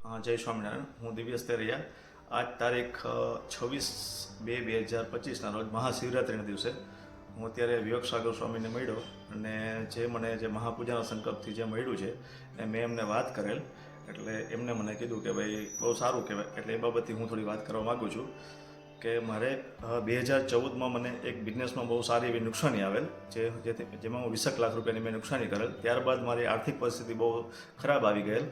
જય સ્વામિનારાયણ. હું દિવ્યેશ તેરૈયા. આજ તારીખ 26/2/2025ના રોજ મહાશિવરાત્રિના દિવસે હું અત્યારે વિવેક સાગર સ્વામીને મળ્યો અને જે મને જે મહાપૂજાના સંકલ્પથી જે મળ્યું છે એ મેં એમને વાત કરેલ. એટલે એમને મને કીધું કે ભાઈ બહુ સારું કહેવાય. એટલે એ બાબતથી હું થોડી વાત કરવા માગું છું કે મારે 2014માં મને એક બિઝનેસમાં બહુ સારી એવી નુકસાની આવેલ, જેમાં હું 20 લાખ રૂપિયાની મેં નુકસાની કરેલ. ત્યારબાદ મારી આર્થિક પરિસ્થિતિ બહુ ખરાબ આવી ગયેલ.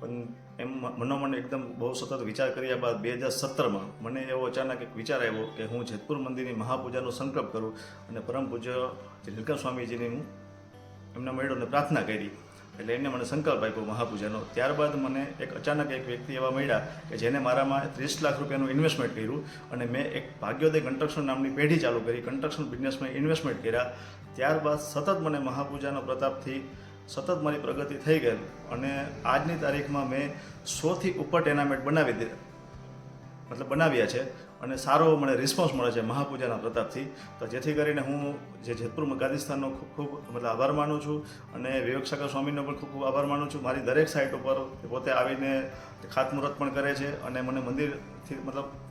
પણ એમ મનોમન એકદમ બહુ સતત વિચાર કર્યા બાદ 2017માં મને એવો અચાનક એક વિચાર આવ્યો કે હું જેતપુર મંદિરની મહાપૂજાનો સંકલ્પ કરું અને પરમ પૂજ્ય નીલકંઠ સ્વામીજીની હું એમના મળ્યો અને પ્રાર્થના કરી. એટલે એમને મને સંકલ્પ આપ્યો મહાપૂજાનો. ત્યારબાદ મને એક અચાનક એક વ્યક્તિ એવા મળ્યા કે જેને મારામાં 30 લાખ રૂપિયાનું ઇન્વેસ્ટમેન્ટ કર્યું અને મેં એક ભાગ્યોદય કન્સ્ટ્રક્શન નામની પેઢી ચાલુ કરી. કન્સ્ટ્રક્શન બિઝનેસમાં ઇન્વેસ્ટમેન્ટ કર્યા. ત્યારબાદ સતત મને મહાપૂજાના પ્રતાપથી સતત મારી પ્રગતિ થઈ ગઈ અને આજની તારીખમાં મેં 100થી ઉપર ટેનામેન્ટ બનાવ્યા છે અને સારો મને રિસ્પોન્સ મળે છે મહાપૂજાના પ્રતાપથી. તો જેથી કરીને હું જે જેતપુર ગાદીસ્થાનનો ખૂબ આભાર માનું છું અને વિવેક સાગર સ્વામીનો પણ ખૂબ આભાર માનું છું. મારી દરેક સાઇટ ઉપર પોતે આવીને ખાતમુહૂર્ત પણ કરે છે અને મને મંદિરથી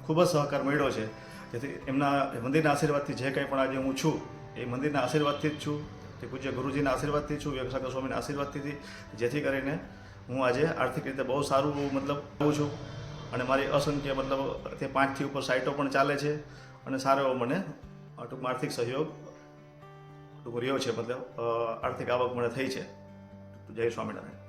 ખૂબ જ સહકાર મળ્યો છે. જેથી એમના મંદિરના આશીર્વાદથી જે કંઈ પણ આજે હું છું એ મંદિરના આશીર્વાદથી જ છું, તે પૂજ્ય ગુરુજીના આશીર્વાદથી છું, વિવેક સાગર સ્વામીના આશીર્વાદથી. જેથી કરીને હું આજે આર્થિક રીતે બહુ સારું આવું છું અને મારી અસંખ્ય તે 5થી ઉપર સાઇટો પણ ચાલે છે અને સારો એવો મને ટૂંકમાં આર્થિક સહયોગ રહ્યો છે, આર્થિક આવક મને થઈ છે. જય સ્વામિનારાયણ.